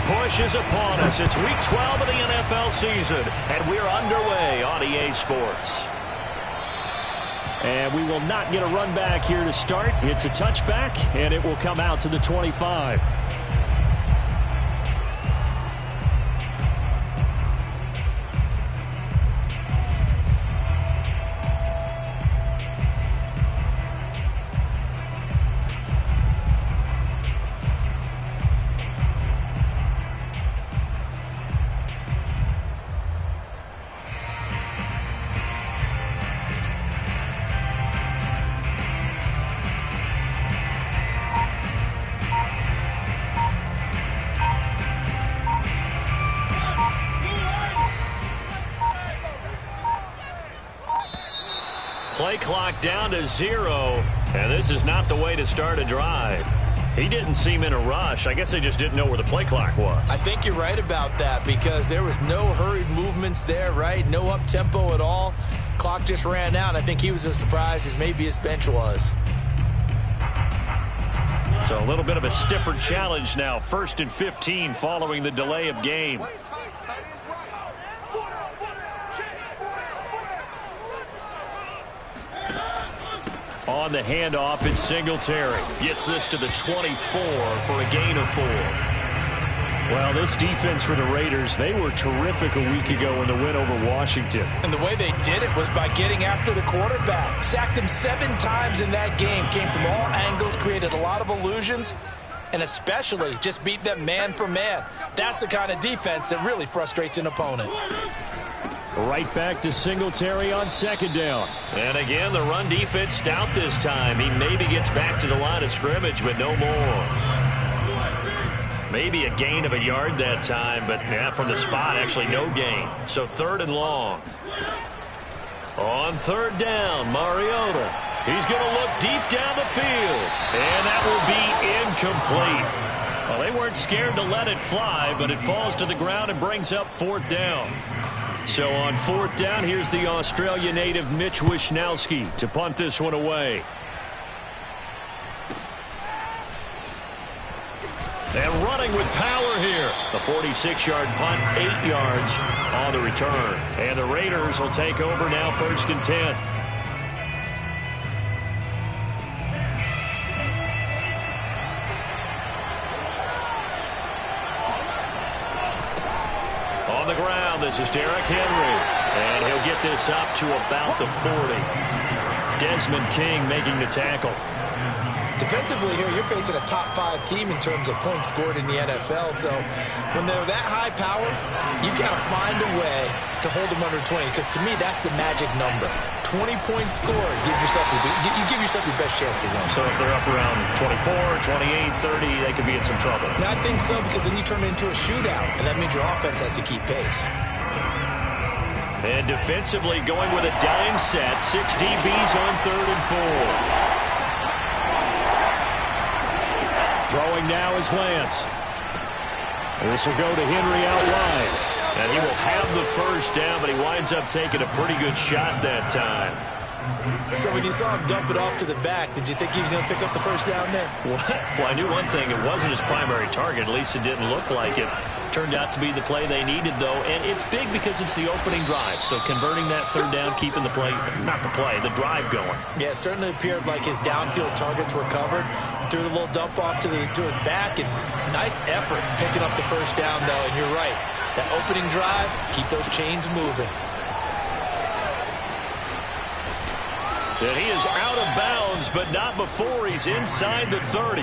push is upon us. It's week 12 of the NFL season, and we're underway on EA Sports. And we will not get a run back here to start. It's a touchback, and it will come out to the 25. Play clock down to 0, and this is not the way to start a drive. He didn't seem in a rush. I guess they just didn't know where the play clock was. I think you're right about that because there was no hurried movements there, right? No up-tempo at all. Clock just ran out. I think he was as surprised as maybe his bench was. So a little bit of a stiffer challenge now. 1st and 15 following the delay of game. On the handoff, it's Singletary. Gets this to the 24 for a gain of 4. Well, this defense for the Raiders, they were terrific a week ago in the win over Washington. And the way they did it was by getting after the quarterback. Sacked him 7 times in that game. Came from all angles, created a lot of illusions, and especially just beat them man for man. That's the kind of defense that really frustrates an opponent. Right back to Singletary on 2nd down. And again, the run defense stout this time. He maybe gets back to the line of scrimmage, but no more. Maybe a gain of a yard that time, but yeah, from the spot, actually no gain. So 3rd and long. On 3rd down, Mariota. He's going to look deep down the field. And that will be incomplete. Well, they weren't scared to let it fly, but it falls to the ground and brings up 4th down. So on 4th down, here's the Australia native Mitch Wishnowsky to punt this one away. And running with power here. The 46-yard punt, 8 yards on the return. And the Raiders will take over now 1st and 10. On the ground, this is Derrick Henry. And he'll get this up to about the 40. Desmond King making the tackle. Defensively here, you're facing a top-5 team in terms of points scored in the NFL. So when they're that high power, you've got to find a way to hold them under 20. Because to me, that's the magic number. 20 points scored gives yourself you give yourself your best chance to win. So if they're up around 24, 28, 30, they could be in some trouble. I think so, because then you turn it into a shootout, and that means your offense has to keep pace. And defensively going with a dime set. 6 DBs on 3rd and 4. Throwing now is Lance. This will go to Henry out wide. And he will have the 1st down, but he winds up taking a pretty good shot that time. So when you saw him dump it off to the back, did you think he was going to pick up the 1st down there? Well, I knew one thing. It wasn't his primary target. At least it didn't look like it. Turned out to be the play they needed, though. And it's big because it's the opening drive. So converting that 3rd down, keeping the play, not the play, the drive going. Yeah, it certainly appeared like his downfield targets were covered. He threw the little dump off to his back, and nice effort picking up the 1st down, though. And you're right. That opening drive, keep those chains moving. And he is out of bounds, but not before he's inside the 30.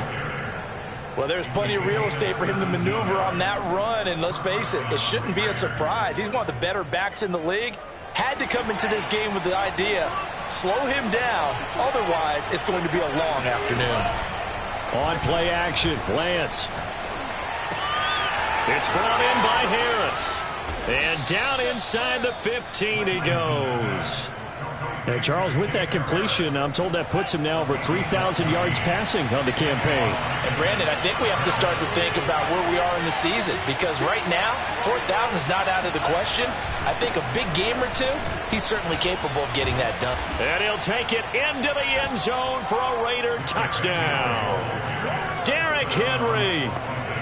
Well, there's plenty of real estate for him to maneuver on that run, and let's face it, it shouldn't be a surprise. He's one of the better backs in the league. Had to come into this game with the idea, slow him down, otherwise it's going to be a long afternoon. On play action, Lance. It's brought in by Harris. And down inside the 15 he goes. Now, Charles, with that completion, I'm told that puts him now over 3,000 yards passing on the campaign. And, Brandon, I think we have to start to think about where we are in the season, because right now, 4,000 is not out of the question. I think a big game or two, he's certainly capable of getting that done. And he'll take it into the end zone for a Raider touchdown. Derrick Henry.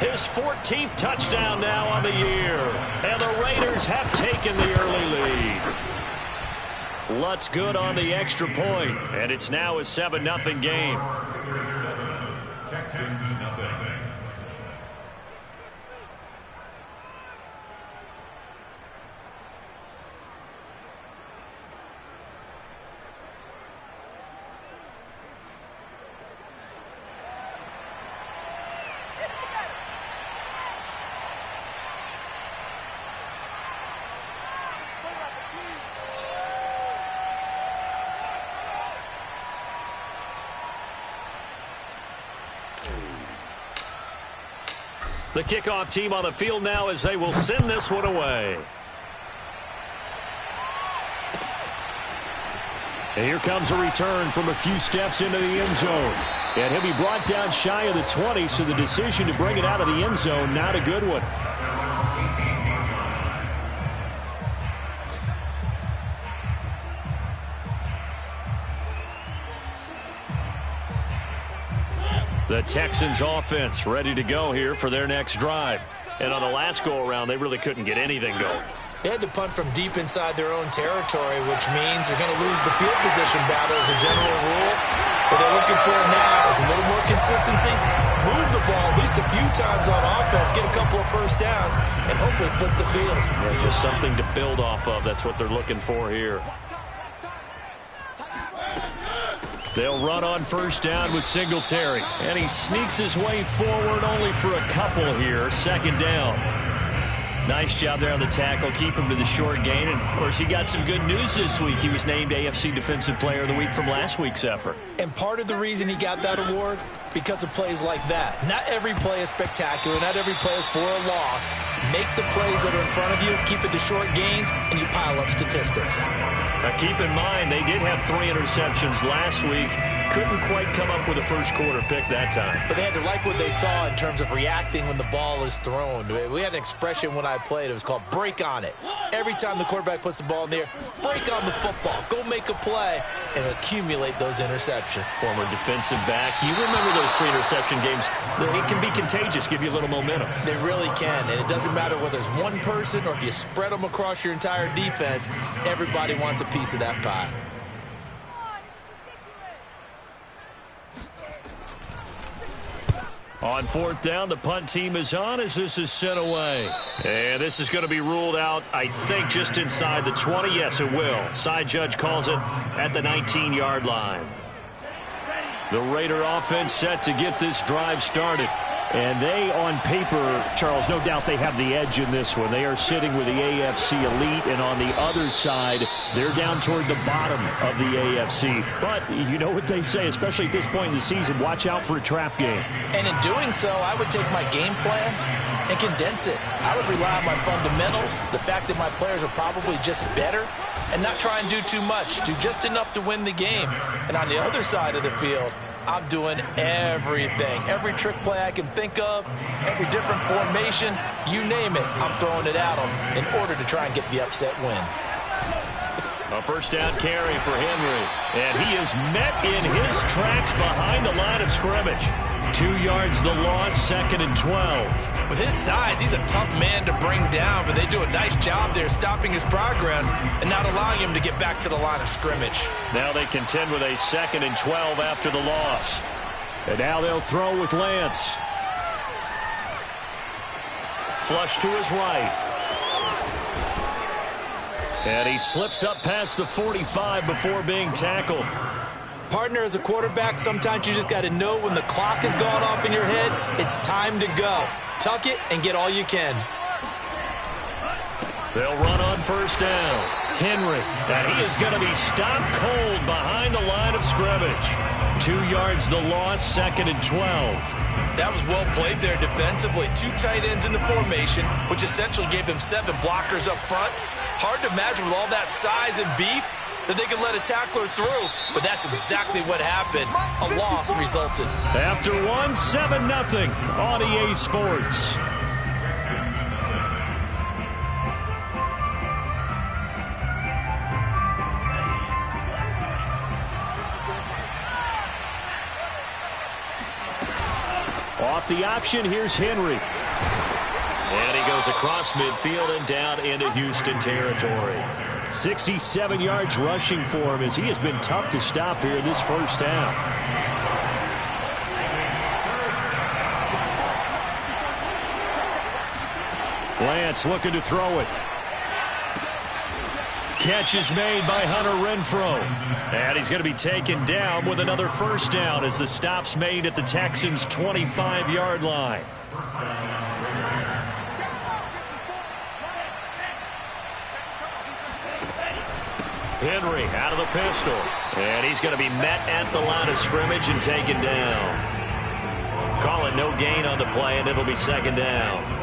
His 14th touchdown now on the year. And the Raiders have taken the early lead. Lutz good on the extra point, and it's now a 7-0 game. Texans nothing. The kickoff team on the field now as they will send this one away. And here comes a return from a few steps into the end zone. And he'll be brought down shy of the 20, so the decision to bring it out of the end zone, not a good one. The Texans offense ready to go here for their next drive. And on the last go-around, they really couldn't get anything going. They had to punt from deep inside their own territory, which means they're going to lose the field position battle as a general rule. What they're looking for now is a little more consistency, move the ball at least a few times on offense, get a couple of first downs, and hopefully flip the field. Yeah, just something to build off of. That's what they're looking for here. They'll run on first down with Singletary. And he sneaks his way forward only for a couple here. Second down. Nice job there on the tackle. Keep him to the short gain. And, of course, he got some good news this week. He was named AFC Defensive Player of the Week from last week's effort. And part of the reason he got that award, because of plays like that. Not every play is spectacular. Not every play is for a loss. Make the plays that are in front of you, keep it to short gains, and you pile up statistics. Now, keep in mind, they did have 3 interceptions last week. Couldn't quite come up with a first quarter pick that time. But they had to like what they saw in terms of reacting when the ball is thrown. We had an expression when I played. It was called break on it. Every time the quarterback puts the ball in the air, break on the football. Go make a play and accumulate those interceptions. Former defensive back. You remember those 3 interception games. It can be contagious, give you a little momentum. They really can, and it doesn't matter whether it's one person or if you spread them across your entire defense. Everybody wants a piece of that pie. On fourth down, the punt team is on as this is sent away. And this is going to be ruled out, I think, just inside the 20. Yes, it will. Side judge calls it at the 19-yard line. The Raider offense set to get this drive started. And they, on paper, Charles, no doubt they have the edge in this one. They are sitting with the AFC elite, and on the other side, they're down toward the bottom of the AFC. But you know what they say, especially at this point in the season, watch out for a trap game. And in doing so, I would take my game plan and condense it. I would rely on my fundamentals, the fact that my players are probably just better, and not try and do too much, do just enough to win the game. And on the other side of the field, I'm doing everything. Every trick play I can think of, every different formation, you name it, I'm throwing it at them in order to try and get the upset win. A first down carry for Henry. And he is met in his tracks behind the line of scrimmage. 2 yards the loss, 2nd and 12. With his size, he's a tough man to bring down, but they do a nice job there stopping his progress and not allowing him to get back to the line of scrimmage. Now they contend with a 2nd and 12 after the loss. And now they'll throw with Lance. Flush to his right. And he slips up past the 45 before being tackled. Partner, as a quarterback, sometimes you just got to know when the clock has gone off in your head, it's time to go. Tuck it and get all you can. They'll run on first down. Henry, and he is going to be stopped cold behind the line of scrimmage. 2 yards the loss, 2nd and 12. That was well played there defensively. 2 tight ends in the formation, which essentially gave them 7 blockers up front. Hard to imagine with all that size and beef that they could let a tackler through, but that's exactly what happened. A loss resulted. After 1, 7-0 on EA Sports. Off the option, here's Henry. And he goes across midfield and down into Houston territory. 67 yards rushing for him as he has been tough to stop here in this first half. Lance looking to throw it. Catch is made by Hunter Renfrow. And he's going to be taken down with another first down as the stop's made at the Texans' 25-yard line. Henry out of the pistol. And he's going to be met at the line of scrimmage and taken down. Call it no gain on the play, and it'll be second down.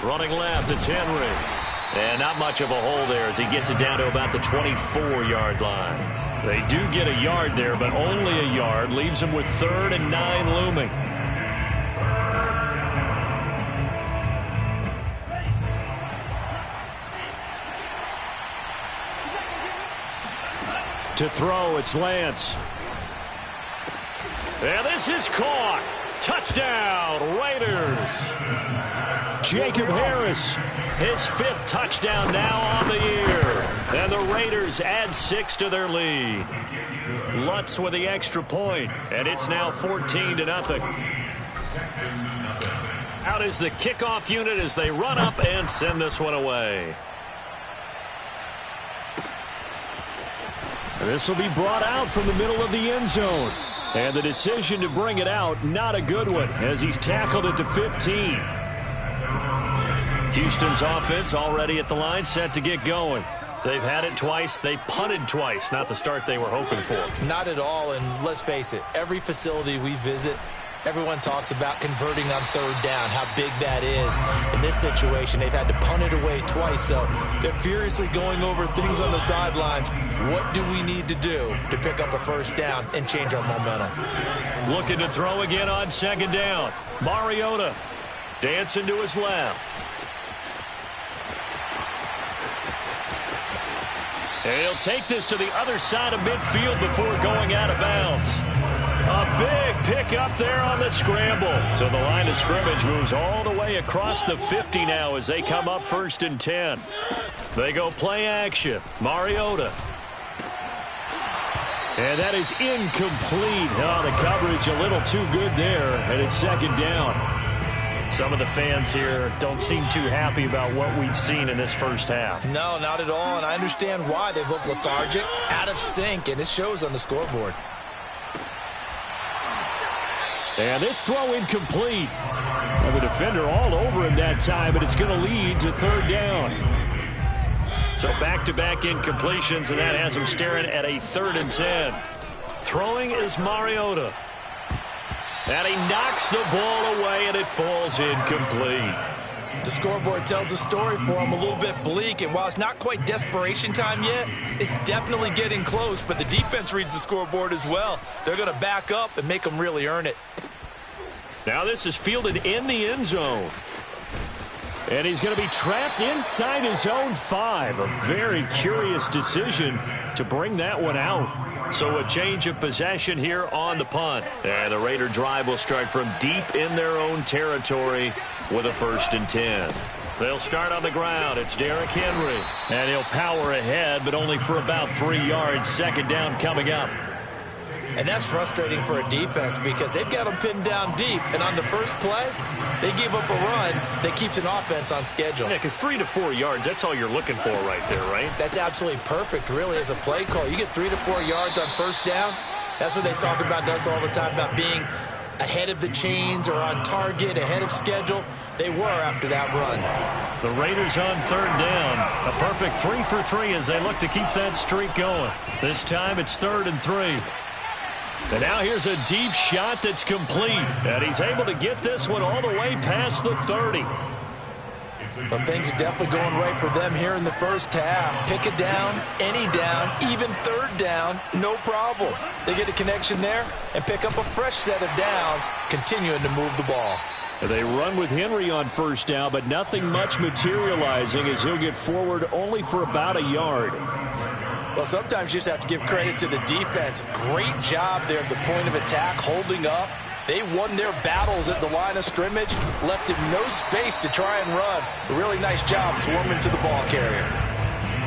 Running left, it's Henry. And not much of a hole there as he gets it down to about the 24-yard line. They do get a yard there, but only a yard. Leaves them with 3rd and 9 looming. To throw, it's Lance. And this is caught. Touchdown, Raiders. Jacob Harris, his 5th touchdown now on the year. And the Raiders add 6 to their lead. Lutz with the extra point, and it's now 14-0. Out is the kickoff unit as they run up and send this one away. This will be brought out from the middle of the end zone. And the decision to bring it out, not a good one, as he's tackled it to 15. Houston's offense already at the line, set to get going. They've had it twice. They've punted twice. Not the start they were hoping for. Not at all, and let's face it, every facility we visit, everyone talks about converting on 3rd down, how big that is. In this situation, they've had to punt it away twice, so they're furiously going over things on the sidelines. What do we need to do to pick up a first down and change our momentum? Looking to throw again on 2nd down. Mariota dancing to his left. And he'll take this to the other side of midfield before going out of bounds. A big pickup there on the scramble. So the line of scrimmage moves all the way across the 50 now as they come up 1st and 10. They go play action. Mariota. And that is incomplete. Oh, the coverage a little too good there, and it's 2nd down. Some of the fans here don't seem too happy about what we've seen in this first half. No, not at all, and I understand why. They've looked lethargic, out of sync, and it shows on the scoreboard. And this throw incomplete. And the defender all over him that time, but it's going to lead to 3rd down. So back-to-back incompletions, and that has him staring at a 3rd and 10. Throwing is Mariota. And he knocks the ball away, and it falls incomplete. The scoreboard tells a story for him, a little bit bleak, and while it's not quite desperation time yet, it's definitely getting close, but the defense reads the scoreboard as well. They're going to back up and make them really earn it. Now this is fielded in the end zone. And he's going to be trapped inside his own 5. A very curious decision to bring that one out. So a change of possession here on the punt. And the Raider drive will start from deep in their own territory with a 1st and 10. They'll start on the ground. It's Derrick Henry. And he'll power ahead, but only for about 3 yards. 2nd down coming up. And that's frustrating for a defense because they've got them pinned down deep. And on the first play, they give up a run that keeps an offense on schedule. Yeah, because 3 to 4 yards, that's all you're looking for right there, right? That's absolutely perfect, really, as a play call. You get 3 to 4 yards on first down. That's what they talk about us all the time, about being ahead of the chains or on target, ahead of schedule. They were after that run. The Raiders on 3rd down. A perfect 3 for 3 as they look to keep that streak going. This time it's 3rd and 3. And now here's a deep shot that's complete. And he's able to get this one all the way past the 30. But things are definitely going right for them here in the first half. Pick it down, any down, even 3rd down, no problem. They get a connection there and pick up a fresh set of downs, continuing to move the ball. They run with Henry on first down, but nothing much materializing as he'll get forward only for about a yard. Well, sometimes you just have to give credit to the defense. Great job there at the point of attack, holding up. They won their battles at the line of scrimmage, left him no space to try and run. A really nice job swarming to the ball carrier.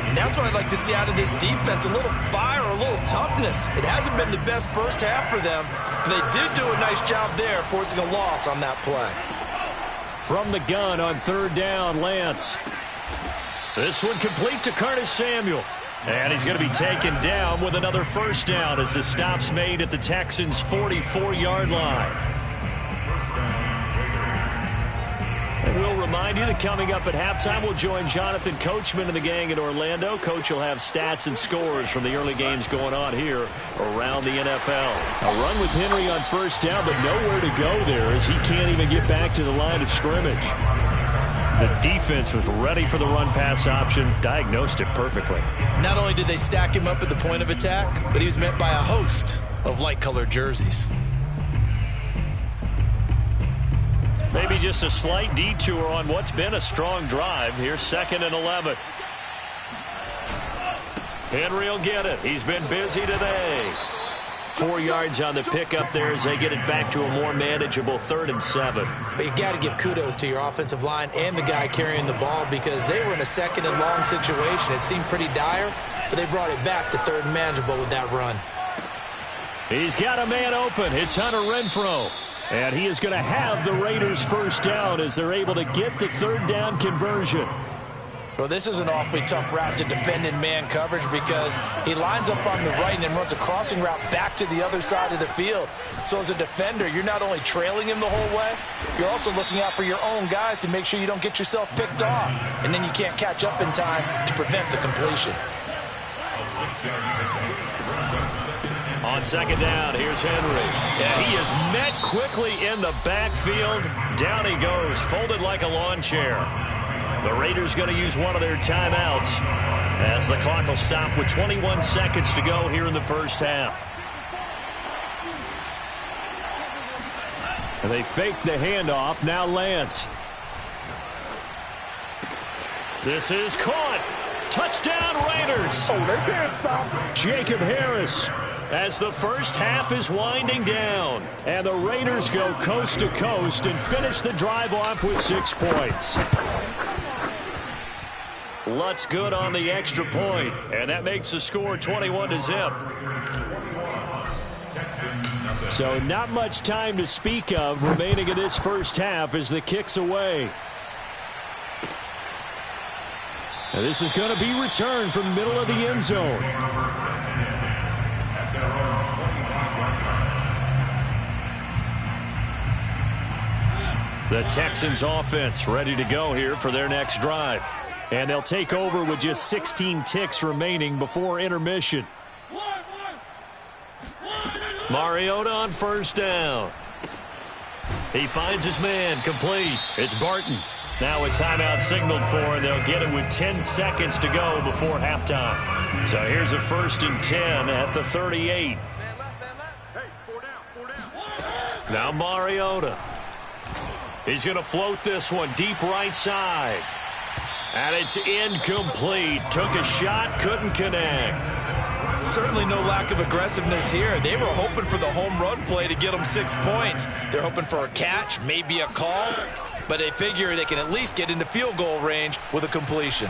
And that's what I'd like to see out of this defense, a little fire, a little toughness. It hasn't been the best first half for them, but they did do a nice job there, forcing a loss on that play. From the gun on third down, Lance. This one complete to Curtis Samuel. And he's going to be taken down with another first down as the stop's made at the Texans' 44-yard line. And we'll remind you that coming up at halftime, we'll join Jonathan Coachman and the gang in Orlando. Coach will have stats and scores from the early games going on here around the NFL. A run with Henry on first down, but nowhere to go there as he can't even get back to the line of scrimmage. The defense was ready for the run-pass option, diagnosed it perfectly. Not only did they stack him up at the point of attack, but he was met by a host of light-colored jerseys. Maybe just a slight detour on what's been a strong drive. Here's 2nd and 11. Henry will get it. He's been busy today. 4 yards on the pickup there as they get it back to a more manageable 3rd and 7. But you got to give kudos to your offensive line and the guy carrying the ball because they were in a 2nd and long situation. It seemed pretty dire, but they brought it back to 3rd and manageable with that run. He's got a man open. It's Hunter Renfrow. And he is going to have the Raiders first down as they're able to get the 3rd down conversion. Well, this is an awfully tough route to defend in man coverage because he lines up on the right and then runs a crossing route back to the other side of the field. So as a defender, you're not only trailing him the whole way, you're also looking out for your own guys to make sure you don't get yourself picked off. And then you can't catch up in time to prevent the completion. On 2nd down, here's Henry. And he is met quickly in the backfield. Down he goes, folded like a lawn chair. The Raiders going to use one of their timeouts as the clock will stop with 21 seconds to go here in the first half. And they fake the handoff. Now Lance. This is caught. Touchdown Raiders. Oh, they can't stop. Jacob Harris as the first half is winding down. And the Raiders go coast to coast and finish the drive off with 6 points. Lutz good on the extra point, and that makes the score 21-0. So not much time to speak of remaining in this first half as the kick's away. And this is going to be returned from the middle of the end zone. The Texans offense ready to go here for their next drive. And they'll take over with just 16 ticks remaining before intermission. Mariota on first down. He finds his man complete. It's Barton. Now a timeout signaled for, and they'll get it with 10 seconds to go before halftime. So here's a 1st and 10 at the 38. Now Mariota. He's going to float this one deep right side. And it's incomplete. Took a shot, couldn't connect. Certainly no lack of aggressiveness here. They were hoping for the home run play to get them 6 points. They're hoping for a catch, maybe a call, but they figure they can at least get into field goal range with a completion.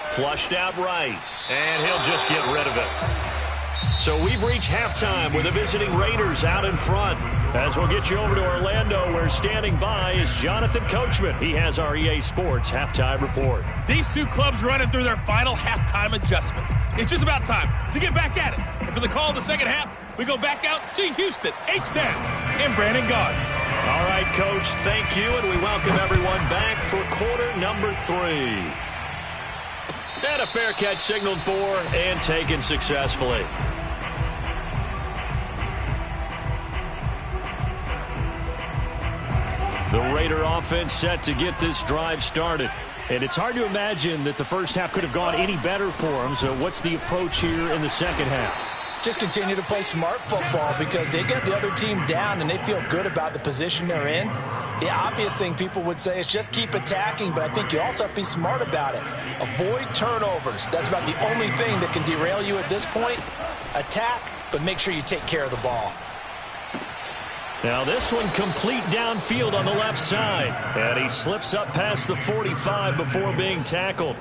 Flushed out right, and he'll just get rid of it. So we've reached halftime with the visiting Raiders out in front. As we'll get you over to Orlando, where standing by is Jonathan Coachman. He has our EA Sports halftime report. These two clubs running through their final halftime adjustments. It's just about time to get back at it. And for the call of the second half, we go back out to Houston, H-Town, and Brandon Gaud. All right, Coach, thank you, and we welcome everyone back for quarter number 3. And a fair catch signaled for and taken successfully. The Raider offense set to get this drive started. And it's hard to imagine that the first half could have gone any better for them. So what's the approach here in the second half? Just continue to play smart football because they get the other team down and they feel good about the position they're in. The obvious thing people would say is just keep attacking, but I think you also have to be smart about it. Avoid turnovers. That's about the only thing that can derail you at this point. Attack, but make sure you take care of the ball. Now this one complete downfield on the left side. And he slips up past the 45 before being tackled.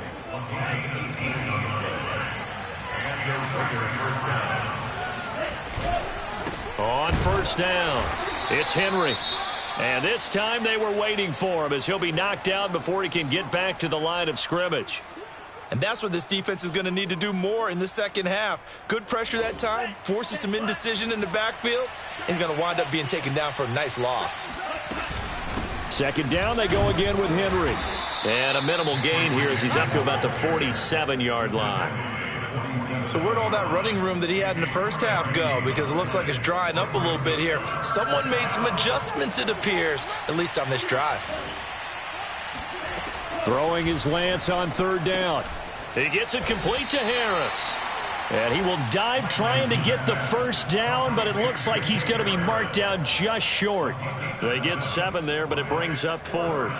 On first down, it's Henry. And this time they were waiting for him as he'll be knocked down before he can get back to the line of scrimmage. And that's what this defense is going to need to do more in the second half. Good pressure that time, forces some indecision in the backfield. He's going to wind up being taken down for a nice loss. Second down, they go again with Henry. And a minimal gain here as he's up to about the 47-yard line. So where'd all that running room that he had in the first half go? Because it looks like it's drying up a little bit here. Someone made some adjustments, it appears, at least on this drive. Throwing is Lance on third down. He gets it complete to Harris. And he will dive trying to get the first down, but it looks like he's going to be marked down just short. They get 7 there, but it brings up 4th.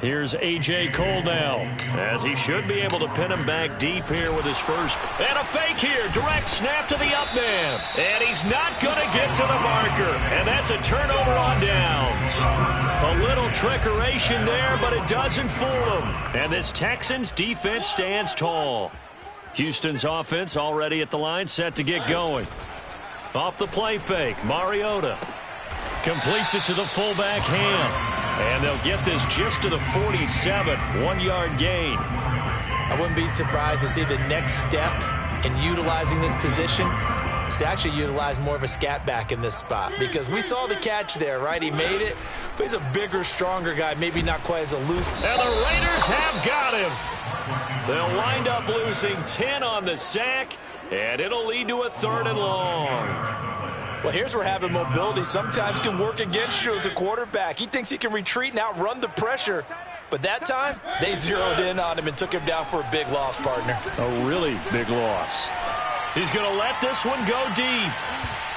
Here's A.J. Cole now, as he should be able to pin him back deep here with his first. And a fake here, direct snap to the up man. And he's not going to get to the marker. And that's a turnover on downs. A little trickeration there, but it doesn't fool him. And this Texans defense stands tall. Houston's offense already at the line, set to get going. Off the play fake, Mariota completes it to the fullback Ham. And they'll get this just to the 47, 1-yard gain. I wouldn't be surprised to see the next step in utilizing this position is to actually utilize more of a scat back in this spot. Because we saw the catch there, right? He made it, but he's a bigger, stronger guy, maybe not quite as elusive. And the Raiders have got him. They'll wind up losing 10 on the sack, and it'll lead to a 3rd and long. Well, here's where having mobility sometimes can work against you as a quarterback. He thinks he can retreat and outrun the pressure. But that time, they zeroed in on him and took him down for a big loss, partner. A really big loss. He's going to let this one go deep.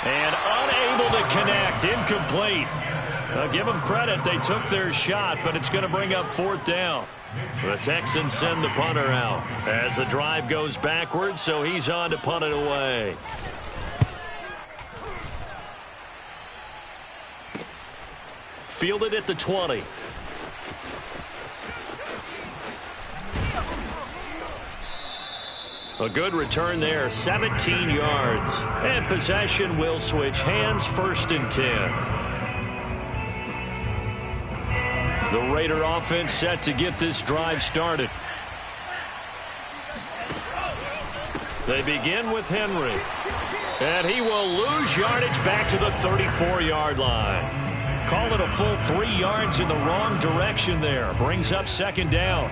And unable to connect, incomplete. I'll give them credit, they took their shot, but it's going to bring up 4th down. The Texans send the punter out as the drive goes backwards, so he's on to punt it away. Fielded at the 20. A good return there, 17 yards. And possession will switch hands, 1st and 10. The Raider offense set to get this drive started. They begin with Henry. And he will lose yardage back to the 34-yard line. Call it a full 3 yards in the wrong direction there. Brings up 2nd down.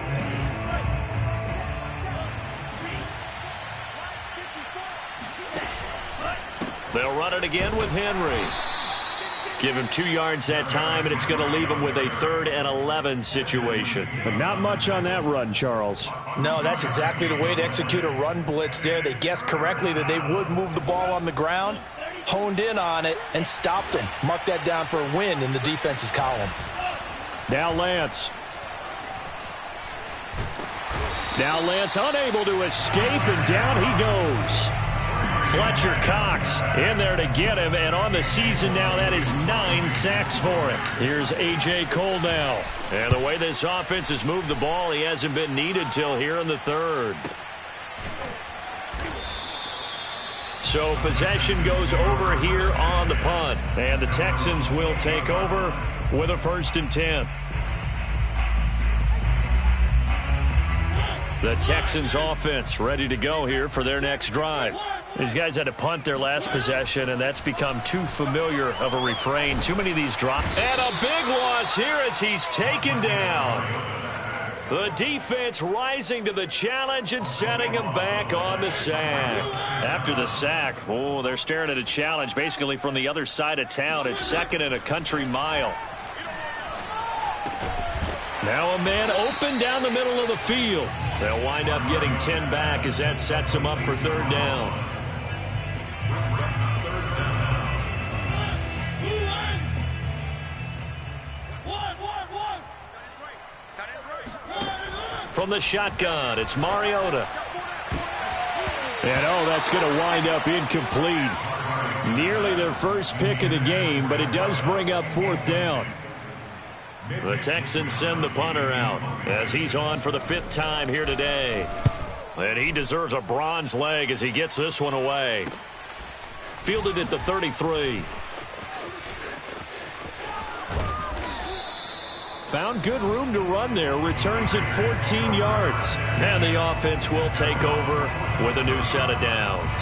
They'll run it again with Henry. Give him 2 yards that time, and it's going to leave him with a 3rd and 11 situation. But not much on that run, Charles. No, that's exactly the way to execute a run blitz there. They guessed correctly that they would move the ball on the ground, honed in on it, and stopped him. Mark that down for a win in the defense's column. Now Lance. Now Lance unable to escape, and down he goes. Fletcher Cox in there to get him, and on the season now, that is 9 sacks for him. Here's A.J. Cole now. And the way this offense has moved the ball, he hasn't been needed till here in the 3rd. So possession goes over here on the punt. And the Texans will take over with a 1st and 10. The Texans offense ready to go here for their next drive. These guys had to punt their last possession, and that's become too familiar of a refrain. Too many of these drops. And a big loss here as he's taken down. The defense rising to the challenge and setting him back on the sack. After the sack, oh, they're staring at a challenge basically from the other side of town. It's 2nd and a country mile. Now a man open down the middle of the field. They'll wind up getting 10 back as that sets him up for 3rd down. from the shotgun. It's Mariota. And that's going to wind up incomplete. Nearly their first pick of the game, but it does bring up 4th down. The Texans send the punter out as he's on for the 5th time here today. And he deserves a bronze leg as he gets this one away. Fielded at the 33. Found good room to run there. Returns at 14 yards. And the offense will take over with a new set of downs.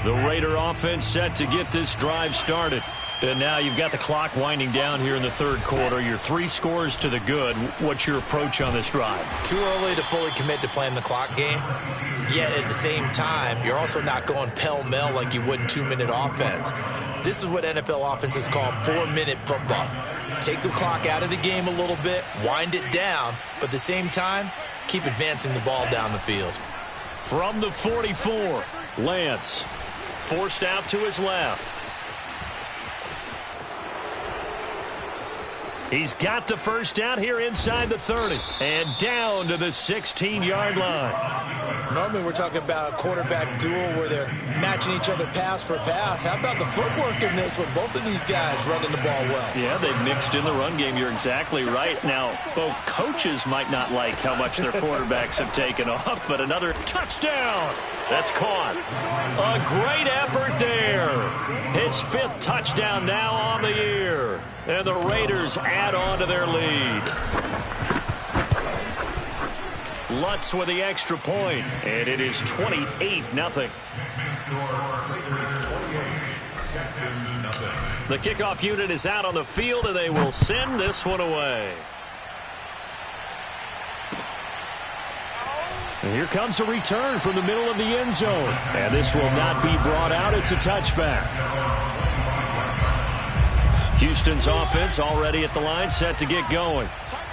The Raider offense set to get this drive started. And now you've got the clock winding down here in the 3rd quarter. You're 3 scores to the good. What's your approach on this drive? Too early to fully commit to playing the clock game. Yet at the same time, you're also not going pell-mell like you would in 2-minute offense. This is what NFL offenses call 4-minute football. Take the clock out of the game a little bit, wind it down, but at the same time, keep advancing the ball down the field. From the 44, Lance forced out to his left. He's got the first down here inside the 30 and down to the 16-yard line. Normally we're talking about a quarterback duel where they're matching each other pass for pass. How about the footwork in this with both of these guys running the ball well? Yeah, they've mixed in the run game. You're exactly right. Now, both coaches might not like how much their quarterbacks have taken off, but another touchdown. That's caught. A great effort there. His 5th touchdown now on the year. And the Raiders add on to their lead. Lutz with the extra point, and it is 28-0. The kickoff unit is out on the field, and they will send this one away. And here comes a return from the middle of the end zone. And this will not be brought out. It's a touchback. Houston's offense already at the line, set to get going.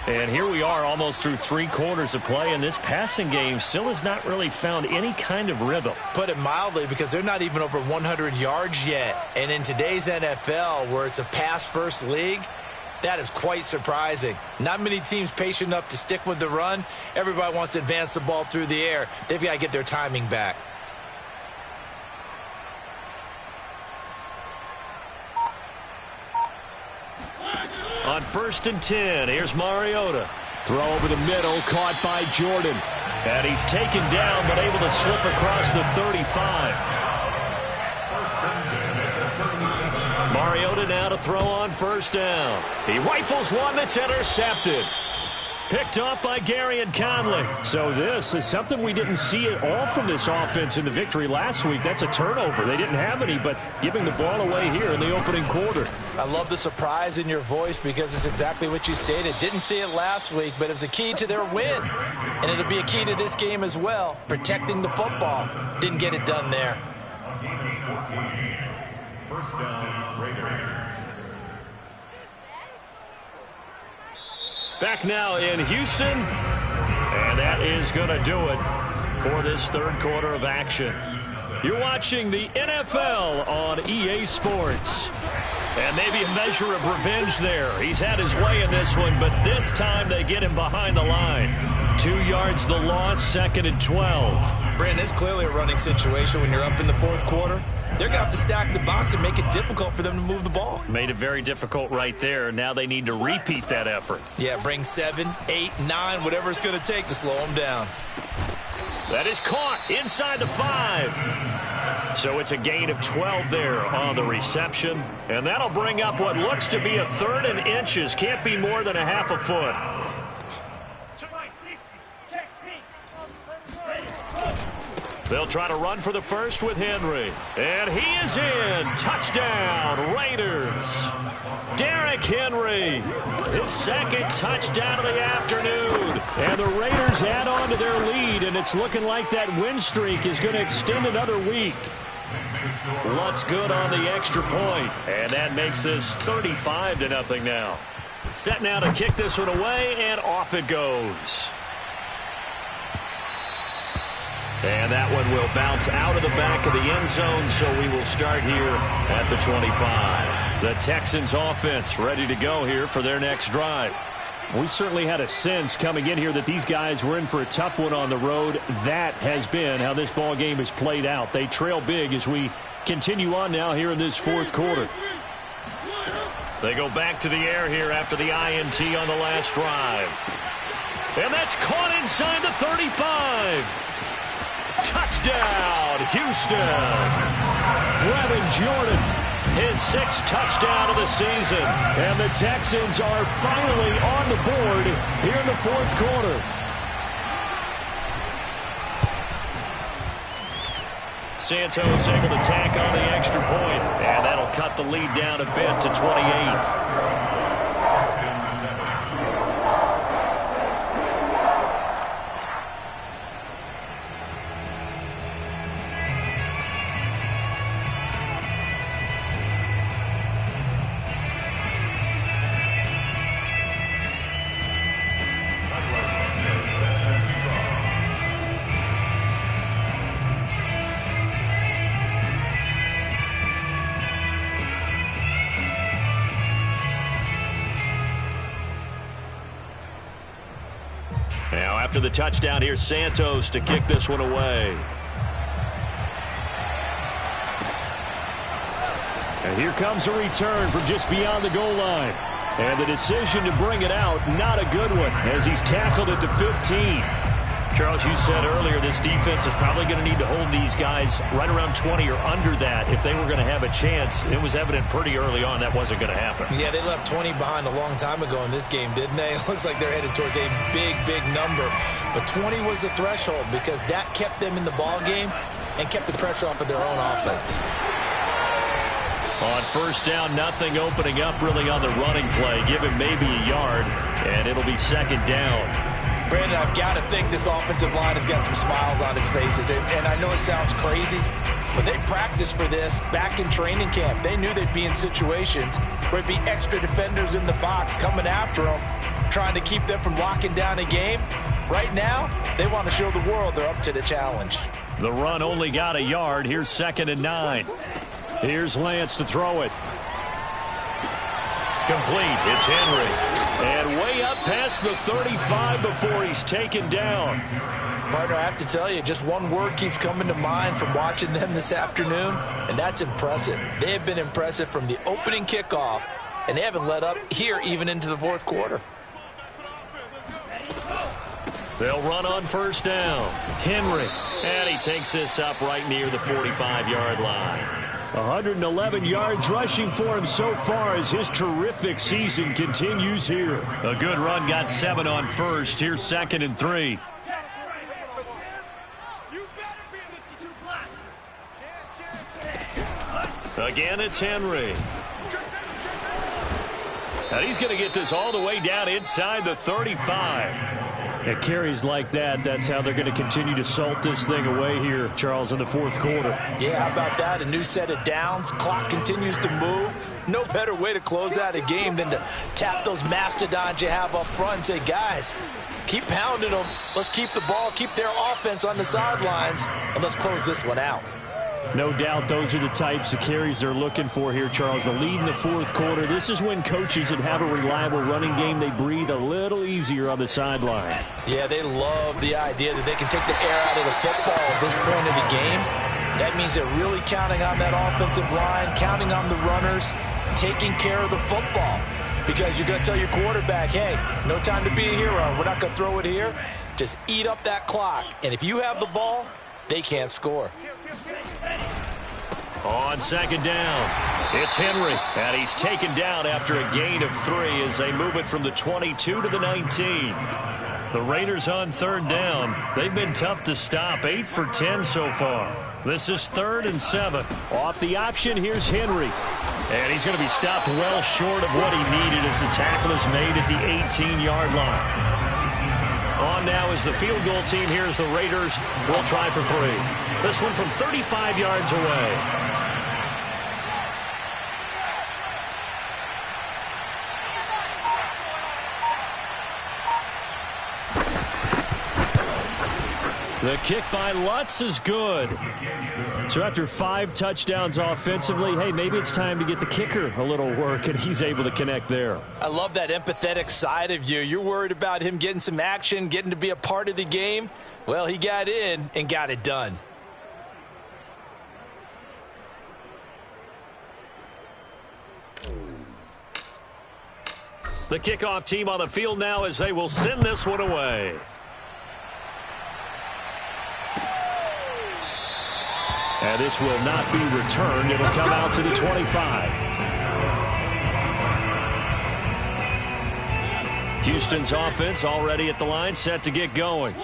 And here we are almost through 3 quarters of play, and this passing game still has not really found any kind of rhythm. Put it mildly, because they're not even over 100 yards yet. And in today's NFL, where it's a pass-first league, that is quite surprising. Not many teams patient enough to stick with the run. Everybody wants to advance the ball through the air. They've got to get their timing back. On 1st and 10, here's Mariota. Throw over the middle, caught by Jordan. And he's taken down, but able to slip across the 35. Mariota now to throw on 1st down. He rifles one that's intercepted. Picked up by Gary and Conley. So this is something we didn't see at all from this offense in the victory last week. That's a turnover. They didn't have any, but giving the ball away here in the opening quarter. I love the surprise in your voice because it's exactly what you stated. Didn't see it last week, but it was a key to their win. And it'll be a key to this game as well, protecting the football. Didn't get it done there. 1st down, Raiders. Back now in Houston, and that is going to do it for this 3rd quarter of action. You're watching the NFL on EA Sports. And maybe a measure of revenge there. He's had his way in this one, but this time they get him behind the line. 2 yards the loss, 2nd and 12. Brandon, it's clearly a running situation when you're up in the 4th quarter. They're going to have to stack the box and make it difficult for them to move the ball. Made it very difficult right there. Now they need to repeat that effort. Yeah, bring 7, 8, 9, whatever it's going to take to slow them down. That is caught inside the 5. So it's a gain of 12 there on the reception. And that'll bring up what looks to be a 3rd and inches. Can't be more than a half a foot. They'll try to run for the first with Henry. And he is in. Touchdown, Raiders. Derrick Henry, his 2nd touchdown of the afternoon. And the Raiders add on to their lead, and it's looking like that win streak is going to extend another week. Lutz good on the extra point. And that makes this 35-0 now. Set now to kick this one away, and off it goes. And that one will bounce out of the back of the end zone, so we will start here at the 25. The Texans offense ready to go here for their next drive. We certainly had a sense coming in here that these guys were in for a tough one on the road. That has been how this ball game has played out. They trail big as we continue on now here in this fourth quarter. They go back to the air here after the INT on the last drive. And that's caught inside the 35. Touchdown, Houston. Brevin Jordan, his 6th touchdown of the season. And the Texans are finally on the board here in the fourth quarter. Santos able to tack on the extra point, and that'll cut the lead down a bit to 28. Now after the touchdown, here's Santos to kick this one away. And here comes a return from just beyond the goal line. And the decision to bring it out, not a good one, as he's tackled at the 15. Charles, you said earlier this defense is probably going to need to hold these guys right around 20 or under that if they were going to have a chance. It was evident pretty early on that wasn't going to happen. Yeah, they left 20 behind a long time ago in this game, didn't they? It looks like they're headed towards a big, big number. But 20 was the threshold because that kept them in the ball game and kept the pressure off of their own offense. On first down, nothing opening up really on the running play. Give him maybe a yard, and it'll be second down. Brandon, I've got to think this offensive line has got some smiles on its faces. And I know it sounds crazy, but they practiced for this back in training camp. They knew they'd be in situations where it'd be extra defenders in the box coming after them, trying to keep them from locking down a game. Right now, they want to show the world they're up to the challenge. The run only got a yard. Here's 2nd and 9. Here's Lance to throw it. Complete. It's Henry. And way up past the 35 before he's taken down. Partner, I have to tell you, just one word keeps coming to mind from watching them this afternoon, and that's impressive. They have been impressive from the opening kickoff, and they haven't let up here even into the fourth quarter. They'll run on first down. Henry. And he takes this up right near the 45-yard line. 111 yards rushing for him so far as his terrific season continues here. A good run, got 7 on first. Here's 2nd and 3. Again, it's Henry. And he's going to get this all the way down inside the 35. At carries like that, that's how they're going to continue to salt this thing away here, Charles, in the fourth quarter. Yeah, how about that? A new set of downs. Clock continues to move. No better way to close out a game than to tap those mastodons you have up front and say, guys, keep pounding them. Let's keep the ball, keep their offense on the sidelines, and let's close this one out. No doubt those are the types of carries they're looking for here, Charles. The lead in the fourth quarter. This is when coaches that have a reliable running game, they breathe a little easier on the sideline. Yeah, they love the idea that they can take the air out of the football at this point of the game. That means they're really counting on that offensive line, counting on the runners, taking care of the football. Because you're going to tell your quarterback, hey, no time to be a hero. We're not going to throw it here. Just eat up that clock. And if you have the ball, they can't score. On second down, it's Henry, and he's taken down after a gain of 3 as they move it from the 22 to the 19. The Raiders on third down. They've been tough to stop, 8 for 10 so far. This is 3rd and 7. Off the option, here's Henry. And he's going to be stopped well short of what he needed as the tackle is made at the 18-yard line. On now is the field goal team. Here's the Raiders. Will try for 3. This one from 35 yards away. The kick by Lutz is good. So after 5 touchdowns offensively, hey, maybe it's time to get the kicker a little work, and he's able to connect there. I love that empathetic side of you. You're worried about him getting some action, getting to be a part of the game. Well, he got in and got it done. The kickoff team on the field now as they will send this one away. And this will not be returned. It'll come out to the 25. Houston's offense already at the line, set to get going.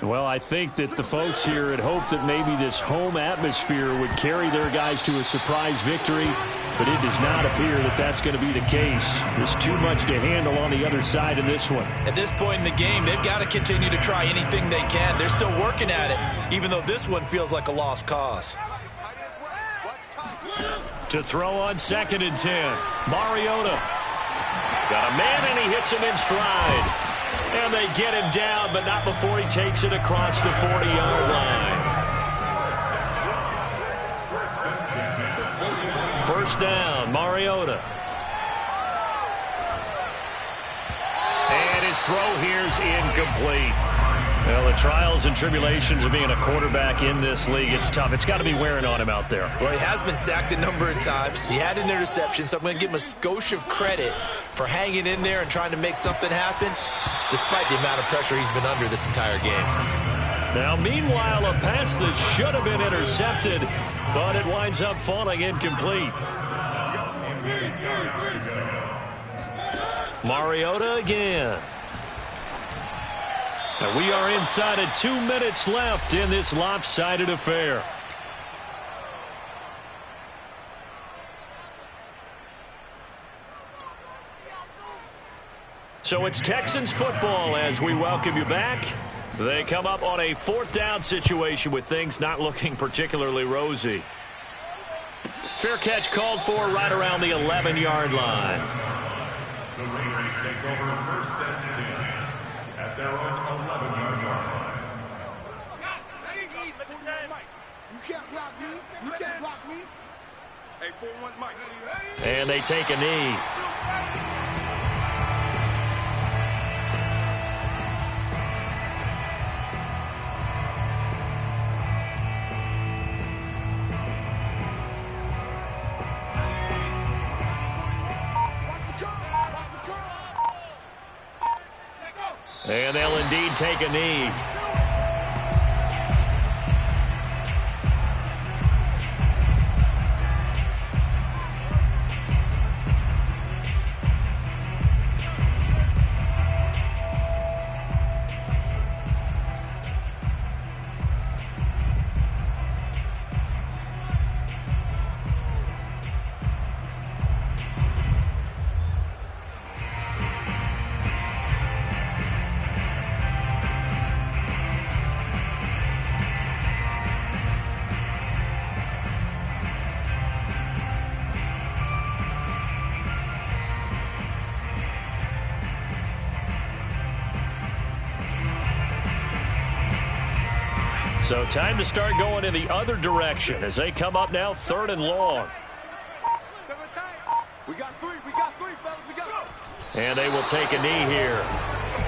Well, I think that the folks here had hoped that maybe this home atmosphere would carry their guys to a surprise victory, but it does not appear that that's going to be the case. There's too much to handle on the other side in this one. At this point in the game, they've got to continue to try anything they can. They're still working at it, even though this one feels like a lost cause. To throw on 2nd and 10. Mariota. Got a man, and he hits him in stride. And they get him down, but not before he takes it across the 40-yard line. First down, Mariota. And his throw here's incomplete. Well, the trials and tribulations of being a quarterback in this league, it's tough. It's got to be wearing on him out there. Well, he has been sacked a number of times. He had an interception, so I'm going to give him a skosh of credit for hanging in there and trying to make something happen, despite the amount of pressure he's been under this entire game. Now, meanwhile, a pass that should have been intercepted, but it winds up falling incomplete. Mariota again. And we are inside of 2 minutes left in this lopsided affair. So it's Texans football as we welcome you back. They come up on a 4th down situation with things not looking particularly rosy. Fair catch called for right around the 11-yard line. The Raiders take over 1st and 10 at their own 11-yard line. You can't block me. You can't block me. Hey, 4-1 Mike. And they take a knee. And they'll indeed take a knee. So time to start going in the other direction as they come up now 3rd and long. We got three, fellas, we got. And they will take a knee here.